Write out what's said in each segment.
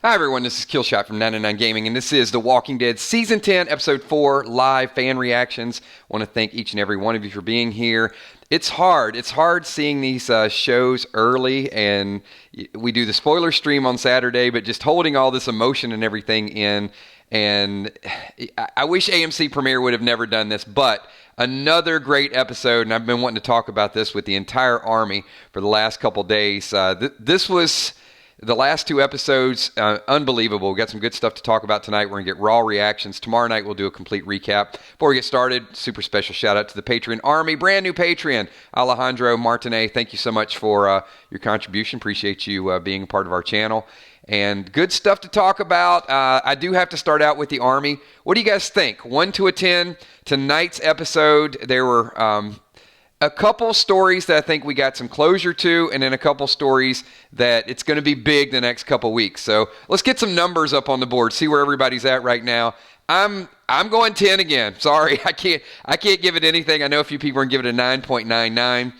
Hi everyone, this is Killshot from 99 Gaming, and this is The Walking Dead Season 10, Episode 4, live fan reactions. I want to thank each and every one of you for being here. It's hard seeing these shows early, and we do the spoiler stream on Saturday, but just holding all this emotion and everything in, and I wish AMC Premiere would have never done this, but another great episode, and I've been wanting to talk about this with the entire army for the last couple days. This was... The last two episodes, unbelievable. We've got some good stuff to talk about tonight. We're going to get raw reactions. Tomorrow night, we'll do a complete recap. Before we get started, super special shout out to the Patreon Army. Brand new Patreon, Alejandro Martinez. Thank you so much for your contribution. Appreciate you being a part of our channel. And good stuff to talk about. I do have to start out with the Army. What do you guys think? 1 to a 10. Tonight's episode, there were... a couple stories that I think we got some closure to, and then a couple stories that it's going to be big the next couple weeks. So let's get some numbers up on the board, see where everybody's at right now. I'm going 10 again. Sorry, I can't give it anything. I know a few people are going to give it a 9.99.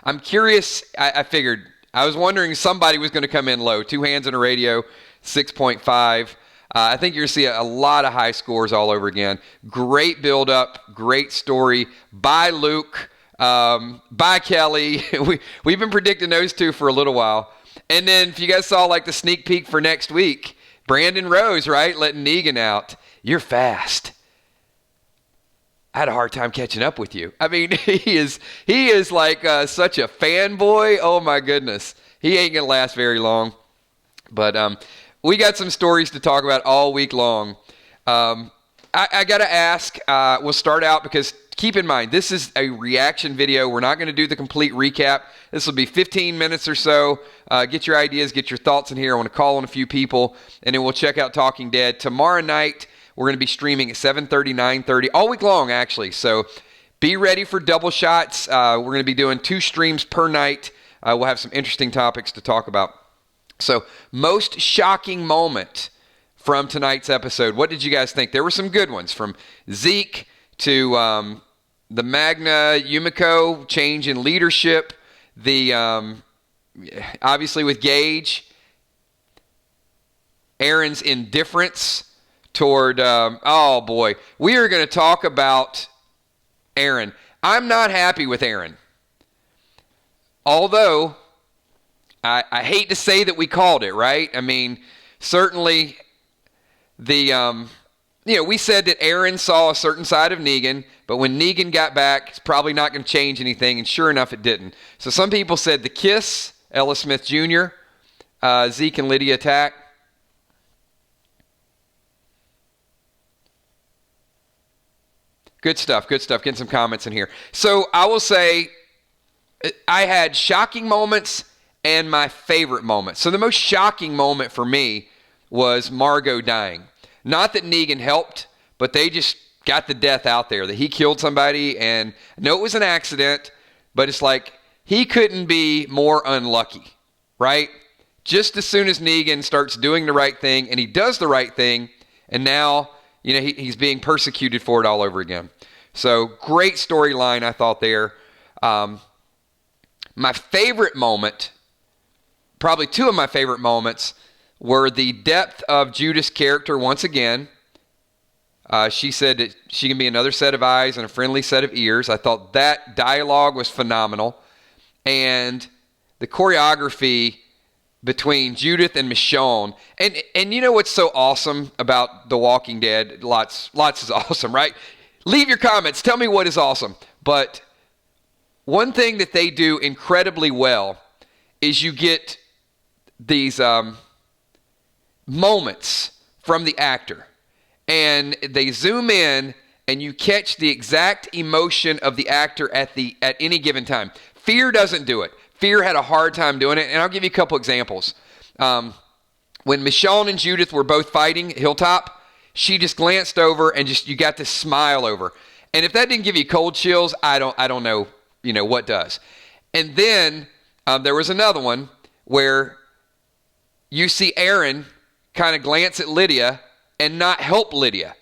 I'm curious. I figured, I was wondering somebody was going to come in low. Two Hands on a Radio, 6.5. I think you're going to see a lot of high scores all over again. Great build-up, great story. Bye, Luke. Bye, Kelly. We've been predicting those two for a little while. And then if you guys saw like the sneak peek for next week, Brandon Rose, right, letting Negan out. You're fast. I had a hard time catching up with you. I mean, he is like such a fanboy. Oh, my goodness. He ain't going to last very long. But... we got some stories to talk about all week long. I got to ask, we'll start out because keep in mind, this is a reaction video. We're not going to do the complete recap. This will be 15 minutes or so. Get your ideas, get your thoughts in here. I want to call on a few people, and then we'll check out Talking Dead. Tomorrow night, we're going to be streaming at 7:30, 9:30, all week long, actually. So be ready for double shots. We're going to be doing 2 streams per night. We'll have some interesting topics to talk about. So, most shocking moment from tonight's episode. What did you guys think? There were some good ones, from Zeke to the Magna Yumiko change in leadership. The obviously with Gage, Aaron's indifference toward. Oh boy, we are going to talk about Aaron. I'm not happy with Aaron, although. I hate to say that we called it, right? I mean, certainly we said that Aaron saw a certain side of Negan, but when Negan got back, it's probably not going to change anything, and sure enough, it didn't. So some people said the kiss, Ella Smith Jr., Zeke and Lydia attack. Good stuff. Getting some comments in here. So I will say I had shocking moments and my favorite moment. So the most shocking moment for me was Margot dying. Not that Negan helped, but they just got the death out there, that he killed somebody, and I know it was an accident, but it's like he couldn't be more unlucky, right? Just as soon as Negan starts doing the right thing, and he does the right thing, and now he's being persecuted for it all over again. So great storyline, I thought there. My favorite moment... Probably 2 of my favorite moments were the depth of Judith's character once again. She said that she can be another set of eyes and a friendly set of ears. I thought that dialogue was phenomenal. And the choreography between Judith and Michonne. And you know what's so awesome about The Walking Dead? Lots is awesome, right? Leave your comments. Tell me what is awesome. But one thing that they do incredibly well is you get these moments from the actor, and they zoom in and you catch the exact emotion of the actor at any given time. Fear doesn't do it. Fear had a hard time doing it, and I'll give you a couple examples. When Michonne and Judith were both fighting Hilltop, she just glanced over and you got this smile over. And if that didn't give you cold chills, I don't know, what does. And then there was another one where you see Aaron kind of glance at Lydia and not help Lydia.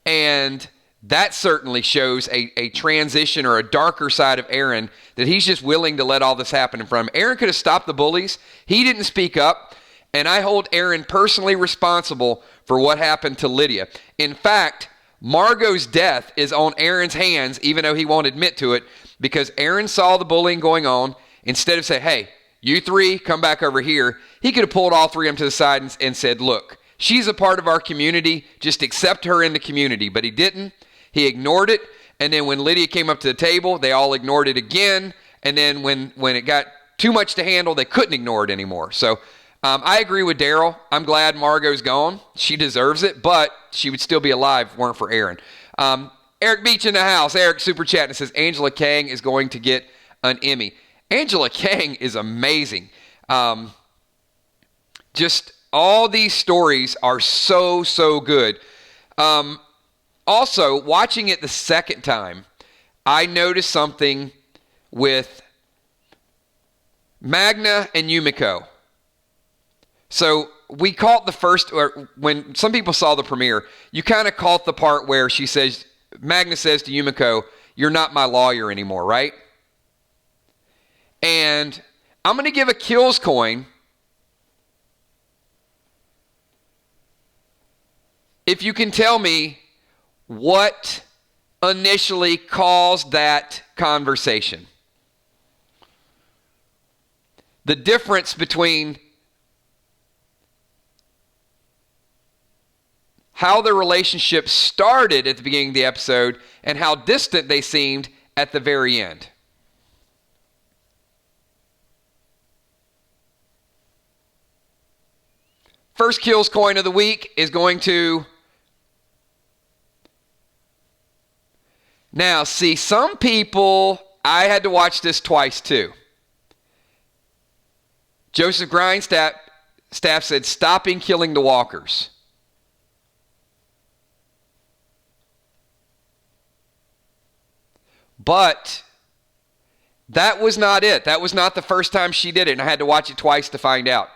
And that certainly shows a transition or a darker side of Aaron, that he's just willing to let all this happen in front of him. Aaron could have stopped the bullies. He didn't speak up. And I hold Aaron personally responsible for what happened to Lydia. In fact, Margot's death is on Aaron's hands, even though he won't admit to it, because Aaron saw the bullying going on. Instead of saying, hey, you three, come back over here, he could have pulled all three of them to the side and said, look, she's a part of our community. Just accept her in the community. But he didn't. He ignored it. And then when Lydia came up to the table, they all ignored it again. And then when it got too much to handle, they couldn't ignore it anymore. So I agree with Daryl. I'm glad Margot's gone. She deserves it, but she would still be alive if it weren't for Aaron. Eric Beach in the house. Eric super chat and says Angela Kang is going to get an Emmy. Angela Kang is amazing. Just all these stories are so, so good. Also, watching it the second time, I noticed something with Magna and Yumiko. So we caught the first, or when some people saw the premiere, you kind of caught the part where she says, Magna says to Yumiko, you're not my lawyer anymore, right? And I'm going to give a kills coin if you can tell me what initially caused that conversation. The difference between how the relationship started at the beginning of the episode and how distant they seemed at the very end. First kills coin of the week is going to... Now, see, some people, I had to watch this twice too. Joseph Grindstaff said, stopping killing the walkers. But that was not it. That was not the first time she did it, and I had to watch it twice to find out.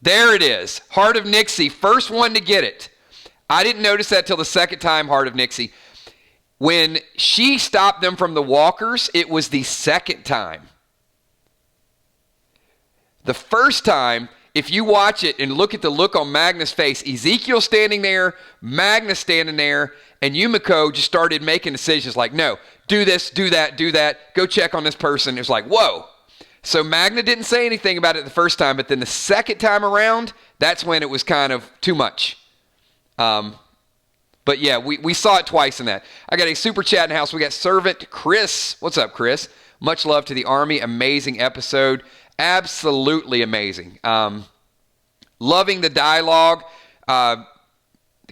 There it is. Heart of Nixie, first one to get it. I didn't notice that till the second time, Heart of Nixie. When she stopped them from the walkers, it was the second time. The first time, if you watch it and look at the look on Magna's face, Ezekiel standing there, Magna standing there, and Yumiko just started making decisions like, no, do this, do that, go check on this person. It was like, whoa. So Magna didn't say anything about it the first time, but then the second time around, that's when it was kind of too much. But yeah, we saw it twice in that. I got a super chat in the house. We got Servant Chris. What's up, Chris? Much love to the Army. Amazing episode. Absolutely amazing. Loving the dialogue.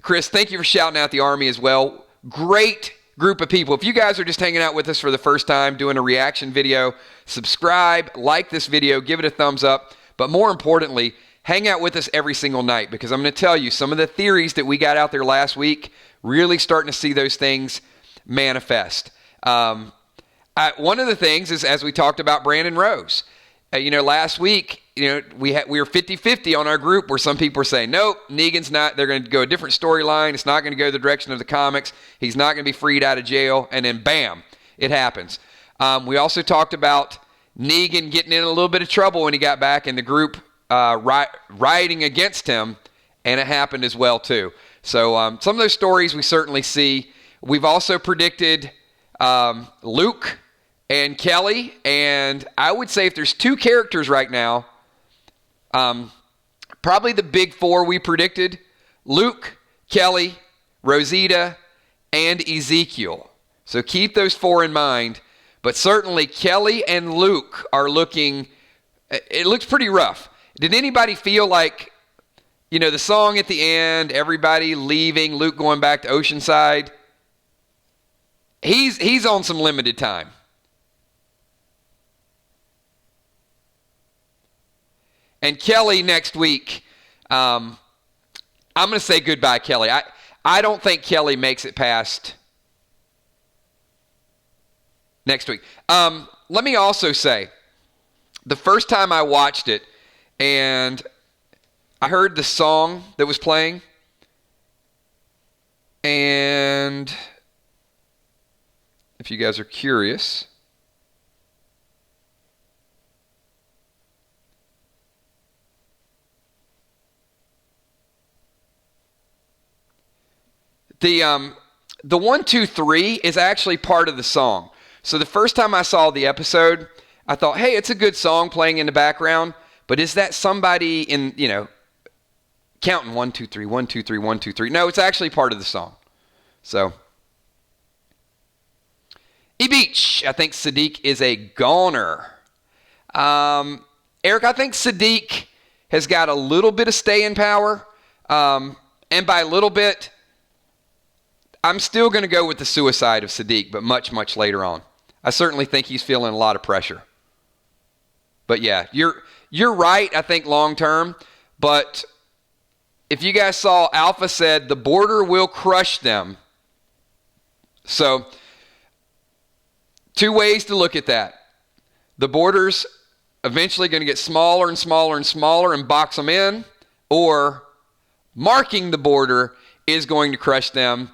Chris, thank you for shouting out the Army as well. Great group of people. If you guys are just hanging out with us for the first time, doing a reaction video, subscribe, like this video, give it a thumbs up. But more importantly, hang out with us every single night, because I'm going to tell you some of the theories that we got out there last week, really starting to see those things manifest. One of the things is, as we talked about Brandon Rose, last week, we were 50-50 on our group, where some people were saying, nope, Negan's not, they're going to go a different storyline. It's not going to go the direction of the comics. He's not going to be freed out of jail. And then bam, it happens. We also talked about Negan getting in a little bit of trouble when he got back, and the group rioting against him, and it happened as well too. So some of those stories we certainly see. We've also predicted Luke and Kelly, and I would say if there's two characters right now, probably the big four we predicted: Luke, Kelly, Rosita, and Ezekiel. So keep those four in mind. But certainly Kelly and Luke are looking, it looks pretty rough. Did anybody feel like, the song at the end, everybody leaving, Luke going back to Oceanside? He's on some limited time. And Kelly next week, I'm going to say goodbye, Kelly. I don't think Kelly makes it past next week. Let me also say, the first time I watched it, and I heard the song that was playing, and if you guys are curious, The 1, 2, 3 is actually part of the song. So the first time I saw the episode, I thought, hey, it's a good song playing in the background, but is that somebody in, counting 1, 2, 3, 1, 2, 3, 1, 2, 3? No, it's actually part of the song. So, E-Beach, I think Sadiq is a goner. Eric, I think Sadiq has got a little bit of staying power. And by a little bit, I'm still going to go with the suicide of Sadiq, but much, much later on. I certainly think he's feeling a lot of pressure. But yeah, you're right, I think, long term. But if you guys saw, Alpha said the border will crush them. So, two ways to look at that. The border's eventually going to get smaller and smaller and smaller and box them in, or marking the border is going to crush them.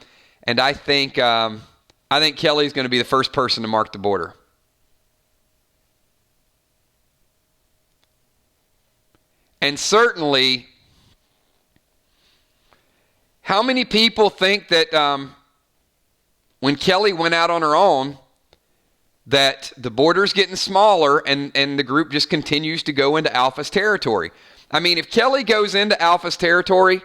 And I think Kelly's going to be the first person to mark the border. And certainly, how many people think that when Kelly went out on her own, that the border's getting smaller and the group just continues to go into Alpha's territory? I mean, if Kelly goes into Alpha's territory,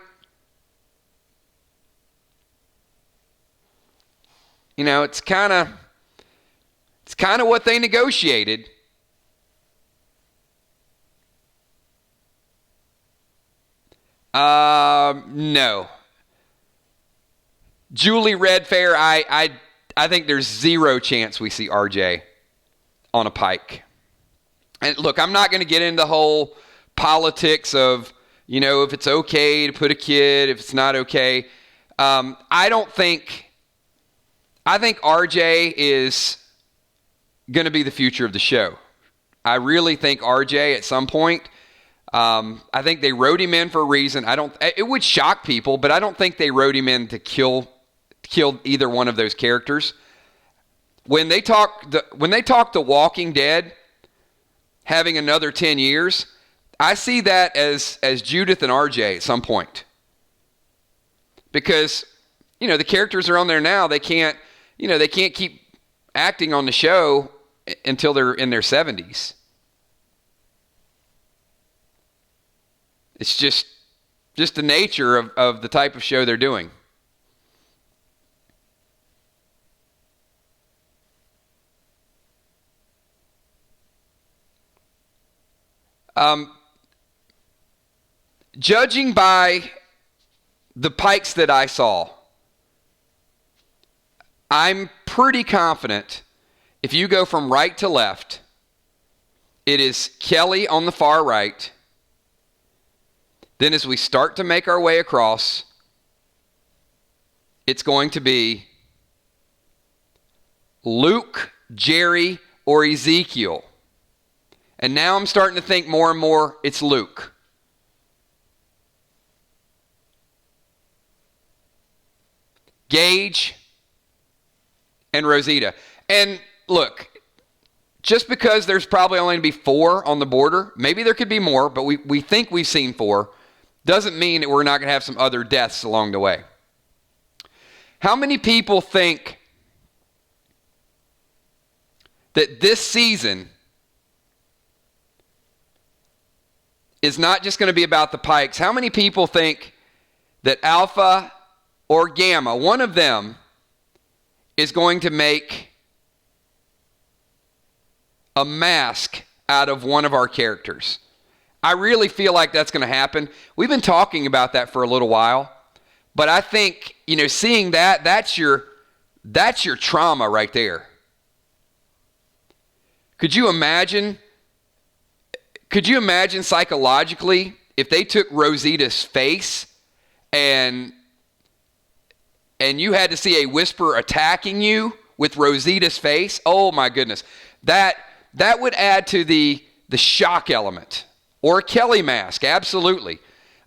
it's kind of what they negotiated. No. Julie Redfair, I think there's zero chance we see RJ on a Pike. And look, I'm not going to get into the whole politics of, if it's okay to put a kid, if it's not okay. I think RJ is going to be the future of the show. I really think RJ at some point, I think they wrote him in for a reason. It would shock people, but I don't think they wrote him in to kill either one of those characters. When they talk The Walking Dead having another 10 years, I see that as Judith and RJ at some point. Because, the characters are on there now, they can't keep acting on the show until they're in their 70s. It's just the nature of the type of show they're doing. Judging by the Pikes that I saw, I'm pretty confident if you go from right to left, it is Kelly on the far right. Then as we start to make our way across, it's going to be Luke, Jerry, or Ezekiel. And now I'm starting to think more and more it's Luke. Gage and Rosita. And look, just because there's probably only going to be 4 on the border, maybe there could be more, but we think we've seen 4, doesn't mean that we're not going to have some other deaths along the way. How many people think that this season is not just going to be about the Pikes? How many people think that Alpha or Gamma, one of them, is going to make a mask out of one of our characters? I really feel like that's going to happen. We've been talking about that for a little while, but I think, seeing that's your trauma right there. Could you imagine psychologically if they took Rosita's face and you had to see a Whisper attacking you with Rosita's face? Oh my goodness. That would add to the shock element. Or a Kelly mask, absolutely.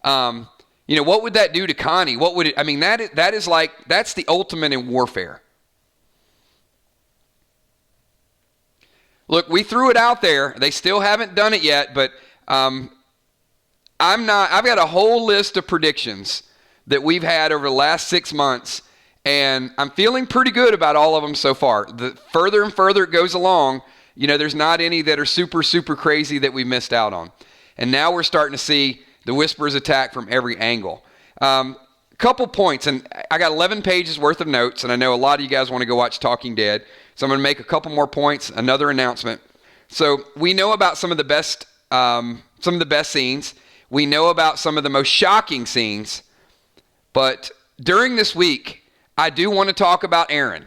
What would that do to Connie? That's the ultimate in warfare. Look, we threw it out there. They still haven't done it yet, but I've got a whole list of predictions that we've had over the last 6 months, And I'm feeling pretty good about all of them so far. The further and further it goes along, there's not any that are super, super crazy that we missed out on. And now we're starting to see the Whispers attack from every angle. Couple points, and I got 11 pages worth of notes, and I know a lot of you guys want to go watch Talking Dead, so I'm going to make a couple more points, another announcement. So we know about some of the best scenes. We know about some of the most shocking scenes, but during this week, I do want to talk about Aaron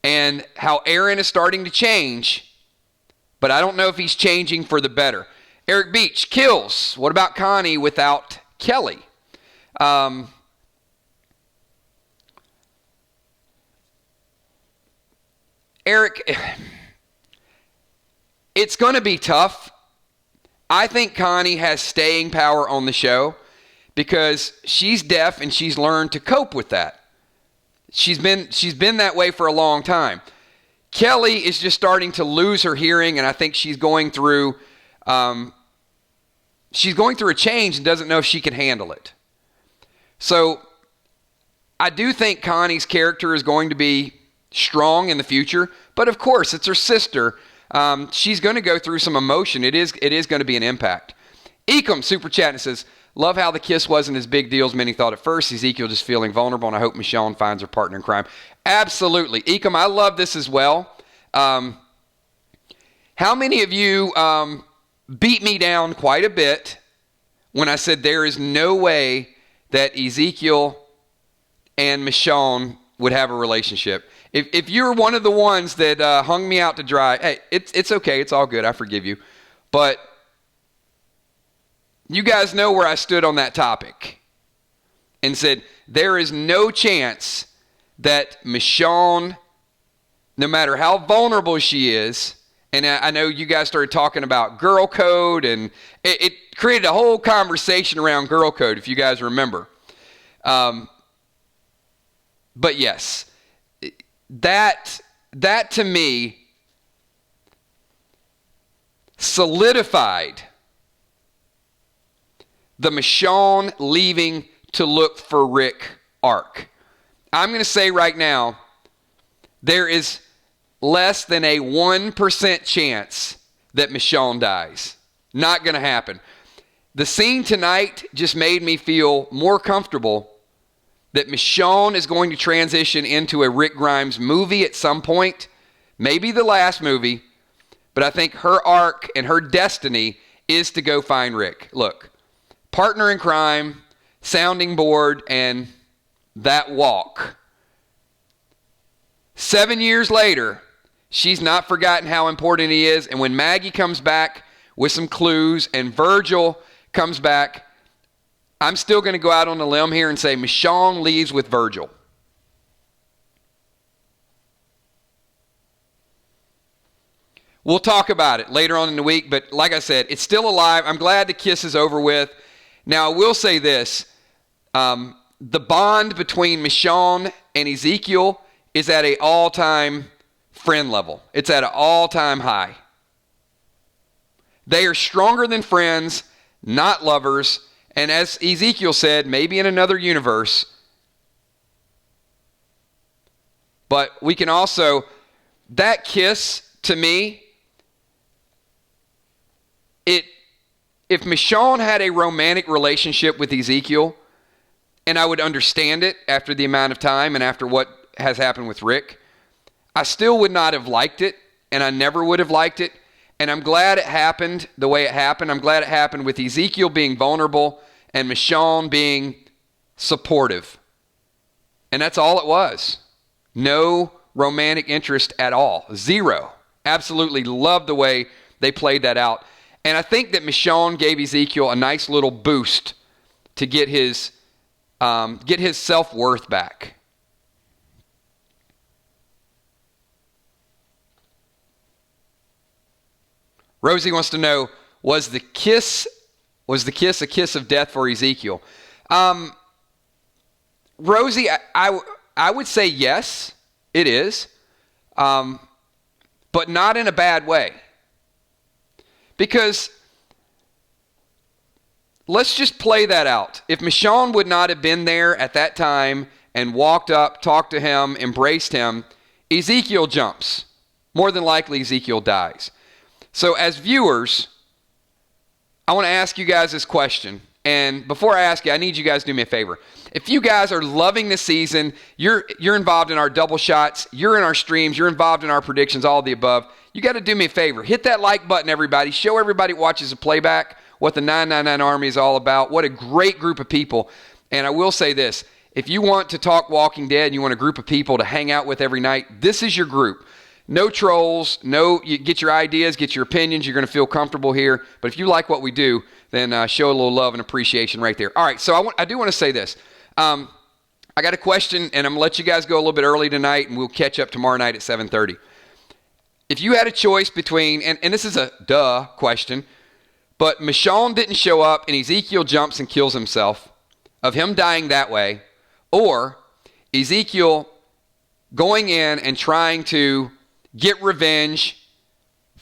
and how Aaron is starting to change, but I don't know if he's changing for the better. Eric Beach kills. What about Connie without Kelly? Eric, it's going to be tough. I think Connie has staying power on the show because she's deaf and she's learned to cope with that. She's been that way for a long time. Kelly is just starting to lose her hearing, and I think she's going through a change and doesn't know if she can handle it. So I do think Connie's character is going to be strong in the future, but of course it's her sister. She's going to go through some emotion. It is going to be an impact. Ecom super chat and says, love how the kiss wasn't as big deal as many thought at first. Ezekiel just feeling vulnerable, and I hope Michonne finds her partner in crime. Absolutely. Ecom, I love this as well. How many of you beat me down quite a bit when I said there is no way that Ezekiel and Michonne would have a relationship? If you're one of the ones that hung me out to dry, hey, it's okay. It's all good. I forgive you. But you guys know where I stood on that topic and said there is no chance that Michonne, no matter how vulnerable she is, and I know you guys started talking about girl code, and it created a whole conversation around girl code, if you guys remember. But yes, that to me solidified the Michonne leaving to look for Rick arc. I'm going to say right now, there is less than a 1% chance that Michonne dies. Not going to happen. The scene tonight just made me feel more comfortable that Michonne is going to transition into a Rick Grimes movie at some point, maybe the last movie, but I think her arc and her destiny is to go find Rick. Look, partner in crime, sounding board, and that walk. 7 years later, she's not forgotten how important he is, and when Maggie comes back with some clues and Virgil comes back, I'm still going to go out on a limb here and say Michonne leaves with Virgil. We'll talk about it later on in the week, but like I said, it's still alive. I'm glad the kiss is over with. Now, I will say this. The bond between Michonne and Ezekiel is at an all-time friend level. It's at an all-time high. They are stronger than friends, not lovers. And as Ezekiel said, maybe in another universe. But we can also, that kiss, to me, if Michonne had a romantic relationship with Ezekiel, and I would understand it after the amount of time and after what has happened with Rick, I still would not have liked it, and I never would have liked it. And I'm glad it happened the way it happened. I'm glad it happened with Ezekiel being vulnerable and Michonne being supportive. And that's all it was. No romantic interest at all. Zero. Absolutely loved the way they played that out. And I think that Michonne gave Ezekiel a nice little boost to get his self-worth back. Rosie wants to know, was the kiss a kiss of death for Ezekiel? Rosie, I would say yes, it is, but not in a bad way. Because let's just play that out. If Michonne would not have been there at that time and walked up, talked to him, embraced him, Ezekiel jumps. More than likely, Ezekiel dies. So as viewers, I want to ask you guys this question. And before I ask you, I need you guys to do me a favor. If you guys are loving this season, you're involved in our double shots, you're in our streams, you're involved in our predictions, all of the above, you got to do me a favor. Hit that like button, everybody. Show everybody who watches the playback what the 999 Army is all about. What a great group of people. And I will say this. If you want to talk Walking Dead and you want a group of people to hang out with every night, this is your group. No trolls, you get your ideas, get your opinions. You're going to feel comfortable here. But if you like what we do, then show a little love and appreciation right there. All right, so I do want to say this. I got a question, and I'm going to let you guys go a little bit early tonight, and we'll catch up tomorrow night at 7:30. If you had a choice between, and this is a duh question, but Michonne didn't show up, and Ezekiel jumps and kills himself, of him dying that way, or Ezekiel going in and trying to get revenge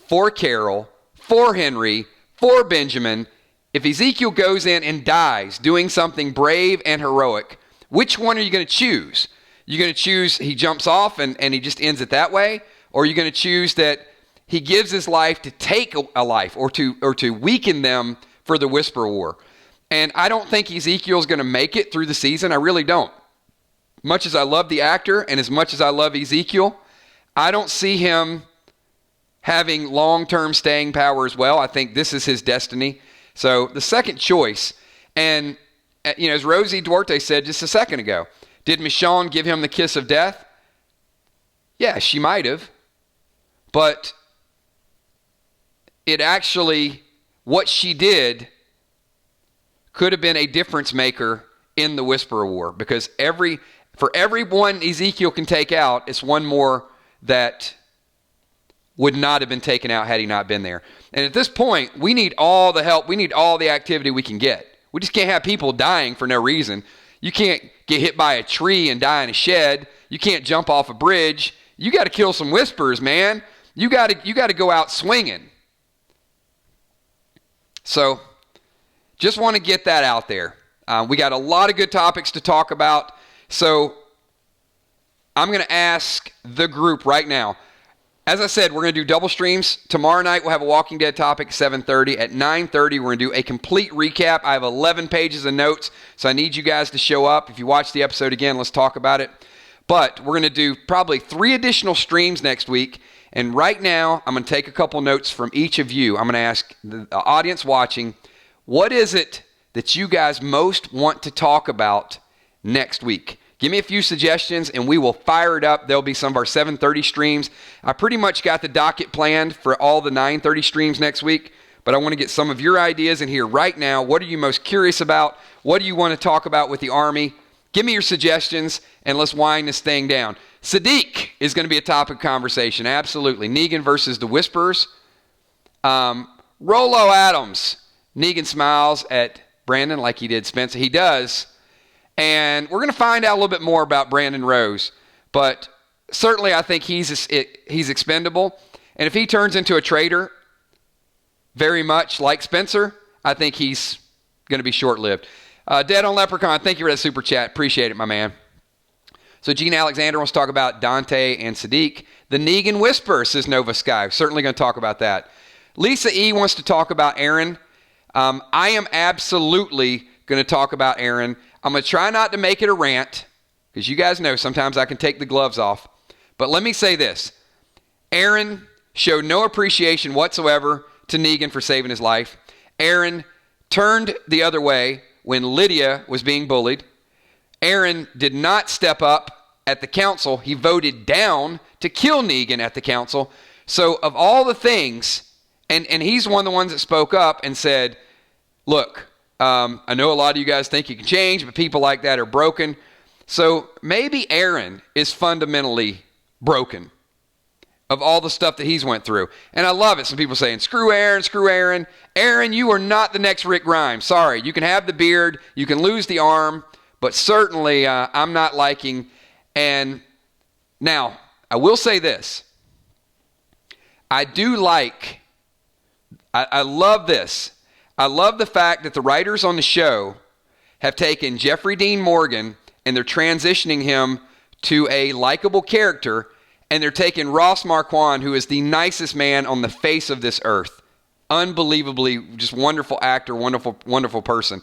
for Carol, for Henry, for Benjamin. If Ezekiel goes in and dies doing something brave and heroic, which one are you going to choose? You're going to choose he jumps off and he just ends it that way? Or are you going to choose that he gives his life to take a life or to weaken them for the Whisper War? And I don't think Ezekiel's going to make it through the season. I really don't. Much as I love the actor and as much as I love Ezekiel, I don't see him having long-term staying power as well. I think this is his destiny. So the second choice, and as Rosie Duarte said just a second ago, did Michonne give him the kiss of death? Yeah, she might have. But it actually, what she did could have been a difference maker in the Whisperer War, because for every one Ezekiel can take out, it's one more that would not have been taken out had he not been there. And at this point, we need all the help. We need all the activity we can get. We just can't have people dying for no reason. You can't get hit by a tree and die in a shed. You can't jump off a bridge. You got to kill some Whisperers, man. You got to go out swinging. So just want to get that out there. We got a lot of good topics to talk about. So I'm going to ask the group right now. As I said, we're going to do double streams. Tomorrow night we'll have a Walking Dead topic at 7:30. At 9:30 we're going to do a complete recap. I have 11 pages of notes, so I need you guys to show up. If you watch the episode again, let's talk about it. But we're going to do probably 3 additional streams next week. And right now I'm going to take a couple notes from each of you. I'm going to ask the audience watching, what is it that you guys most want to talk about next week? Give me a few suggestions and we will fire it up. There'll be some of our 7:30 streams. I pretty much got the docket planned for all the 9:30 streams next week, but I want to get some of your ideas in here right now. What are you most curious about? What do you want to talk about with the Army? Give me your suggestions and let's wind this thing down. Sadiq is going to be a topic of conversation. Absolutely. Negan versus the Whisperers. Rollo Adams. Negan smiles at Brandon like he did Spencer. He does. And we're going to find out a little bit more about Brandon Rose. But certainly I think he's expendable. And if he turns into a traitor, very much like Spencer, I think he's going to be short-lived. Dead on Leprechaun, thank you for that super chat. Appreciate it, my man. So Gene Alexander wants to talk about Dante and Sadiq. The Negan Whisper, says Nova Sky. Certainly going to talk about that. Lisa E. wants to talk about Aaron. I am absolutely going to talk about Aaron. I'm going to try not to make it a rant, because you guys know sometimes I can take the gloves off. But let me say this. Aaron showed no appreciation whatsoever to Negan for saving his life. Aaron turned the other way when Lydia was being bullied. Aaron did not step up at the council. He voted down to kill Negan at the council. So of all the things, and he's one of the ones that spoke up and said, look, I know a lot of you guys think you can change, but people like that are broken. So maybe Aaron is fundamentally broken of all the stuff that he's went through. And I love it. Some people saying, screw Aaron, screw Aaron. Aaron, you are not the next Rick Grimes. Sorry, you can have the beard, you can lose the arm, but certainly I'm not liking. And now, I will say this. I love this. I love the fact that the writers on the show have taken Jeffrey Dean Morgan and they're transitioning him to a likable character, and they're taking Ross Marquand, who is the nicest man on the face of this earth. Unbelievably just wonderful actor, wonderful person.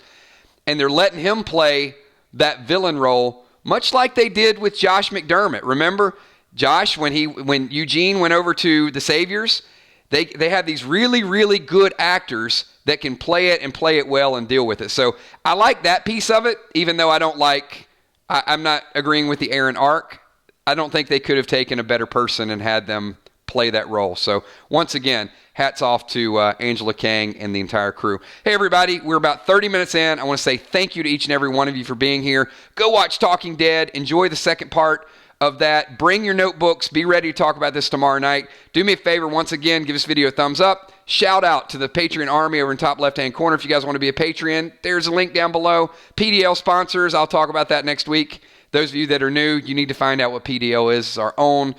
And they're letting him play that villain role, much like they did with Josh McDermott. Remember, Josh, when Eugene went over to the Saviors, they have these really, really good actors that can play it and play it well and deal with it. So I like that piece of it, even though I'm not agreeing with the Aaron arc. I don't think they could have taken a better person and had them play that role. So once again, hats off to Angela Kang and the entire crew. Hey, everybody, we're about 30 minutes in. I want to say thank you to each and every one of you for being here. Go watch Talking Dead. Enjoy the second part of that. Bring your notebooks. Be ready to talk about this tomorrow night. Do me a favor, once again, give this video a thumbs up. Shout out to the Patreon Army over in top left-hand corner. If you guys want to be a Patreon, there's a link down below. PDL sponsors, I'll talk about that next week. Those of you that are new, you need to find out what PDL is. It's our own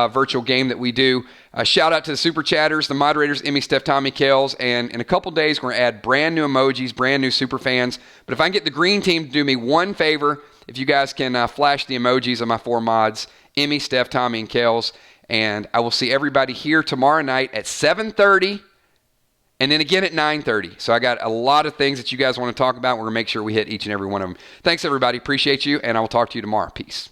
virtual game that we do. Shout out to the Super Chatters, the moderators, Emmy, Steph, Tommy, Kells, and in a couple days, we're going to add brand new emojis, brand new super fans. But if I can get the green team to do me one favor, if you guys can flash the emojis of my 4 mods, Emmy, Steph, Tommy, and Kells, and I will see everybody here tomorrow night at 7:30 and then again at 9:30. So I got a lot of things that you guys want to talk about. We're going to make sure we hit each and every one of them. Thanks, everybody. Appreciate you, and I will talk to you tomorrow. Peace.